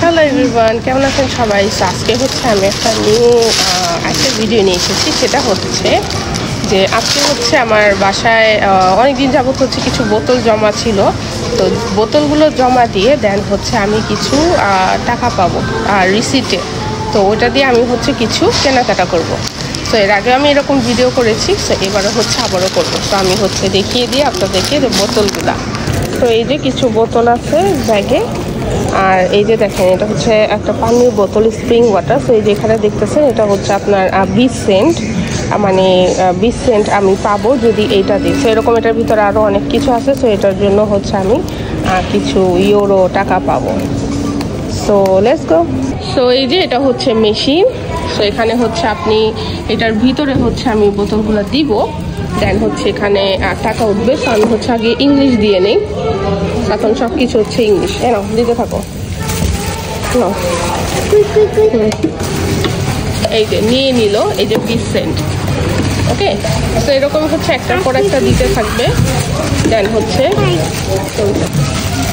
Hello everyone, কেমন আছেন সবাই? আজকে হচ্ছে আমি একটা নিউ একটা ভিডিও নিয়ে এসেছি। সেটা হচ্ছে যে আজকে হচ্ছে আমার বাসায় অনেকদিন যাবত হচ্ছে কিছু বোতল জমা ছিল। তো বোতলগুলো জমা দিয়ে দেন হচ্ছে আমি কিছু টাকা পাবো আর রিসিটে। তো ওটা দিয়ে আমি হচ্ছে কিছু কেনাকাটা করব। তো এর আগে আমি এরকম ভিডিও করেছি, তো এবারে হচ্ছে আবারও করবো। তো আমি হচ্ছে দেখিয়ে দিই আপনাদেরকে যে বোতলগুলা। তো এই যে কিছু বোতল আছে ব্যাগে, আর এই যে দেখেন এটা হচ্ছে একটা পানির বোতল স্প্রিং ওয়াটার। তো এই যে এখানে দেখতেছেন এটা হচ্ছে আপনার 20 সেন্ট, মানে 20 সেন্ট আমি পাবো যদি এইটা দিই। তো এরকম এটার ভিতরে আরও অনেক কিছু আছে। তো এটার জন্য হচ্ছে আমি কিছু ইউরো টাকা পাবো। So let's go. সো এই যে এটা হচ্ছে মেশিন। সো এখানে হচ্ছে আপনি এটার ভিতরে হচ্ছে আমি বোতলগুলো দিব, দেন হচ্ছে এখানে টাকা উঠবে। তো আমি হচ্ছে আগে ইংলিশ দিয়ে নেই, এখন সব কিছু হচ্ছে ইংলিশ। এনো দিতে থাকো। এই যে নিয়ে নিল, এই যে 20 সেন্ট। ওকে, তো এরকম হচ্ছে একটার পর একটা দিতে থাকবে। দেন হচ্ছে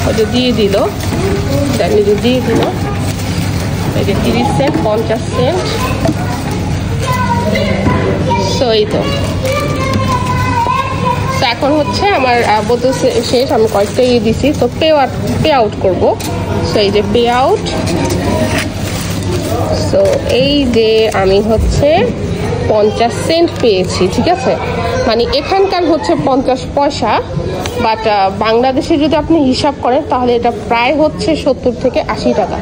ওটা দিয়ে দিল, দেন নিজে দিয়ে দিল। এই যে 30 সেন্ট, 50 সেন্ট। তো এই তো এখন হচ্ছে আমার বোতল শেষ, আমি কয়েকটা দিছি। তো পে আউট করবো। সো এই যে পে আউট। সো এই যে আমি হচ্ছে 50 সেন্ট পেয়েছি, ঠিক আছে। মানে এখানকার হচ্ছে 50 পয়সা, বাট বাংলাদেশে যদি আপনি হিসাব করেন তাহলে এটা প্রায় হচ্ছে 70 থেকে 80 টাকা।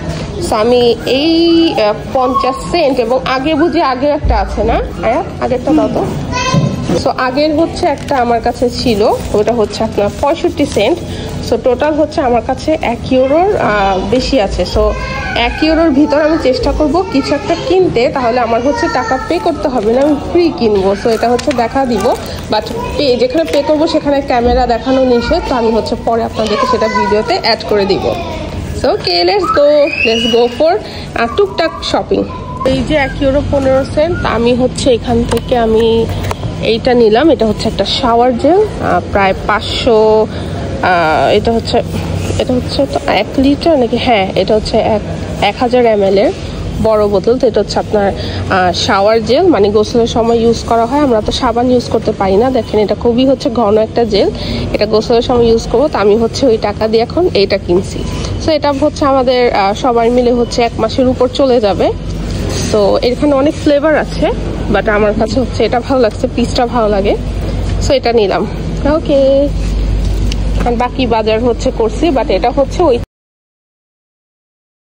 সো আমি এই 50 সেন্ট এবং আগে বুঝি আগের একটা আছে না, আগেরটা দাও তো। সো আগের হচ্ছে একটা আমার কাছে ছিল, ওটা হচ্ছে আপনার 65 সেন্ট। সো টোটাল হচ্ছে আমার কাছে 1 ইউরোর বেশি আছে। সো 1 ইউরোর ভিতর আমি চেষ্টা করব কিছু একটা কিনতে, তাহলে আমার হচ্ছে টাকা পে করতে হবে না, আমি ফ্রি কিনবো। সো এটা হচ্ছে দেখা দিব, বাট যেখানে পে করবো সেখানে ক্যামেরা দেখানো নিষেধ। তো আমি হচ্ছে পরে আপনাদেরকে সেটা ভিডিওতে অ্যাড করে দিব। So okay, let's go for টুকটাক শপিং। এই যে 1 ইউরো 15 সেন্ট আমি হচ্ছে এখান থেকে আমি এইটা নিলাম। এটা হচ্ছে একটা শাওয়ার জেল, প্রায় 500। এটা হচ্ছে তো 1 লিটার নাকি, হ্যাঁ এটা হচ্ছে 1000 ml এর বড় বোতল। তো এটা হচ্ছে আপনার শাওয়ার জেল, মানে গোসলের সময় ইউজ করা হয়। আমরা তো সাবান ইউজ করতে পারি না। দেখেন এটা খুবই হচ্ছে ঘন একটা জেল, এটা গোসলের সময় ইউজ করবো। তো আমি হচ্ছে ওই টাকা দিয়ে এখন এইটা কিনছি। সো এটা হচ্ছে আমাদের সবাই মিলে হচ্ছে 1 মাসের উপর চলে যাবে। তো এখানে অনেক ফ্লেভার আছে, বাট আমার কাছে হচ্ছে এটা ভালো লাগছে, পিসটা ভালো লাগে। সো এটা নিলাম। ওকে, বাকি বাজার হচ্ছে করছি, বাট এটা হচ্ছে ওই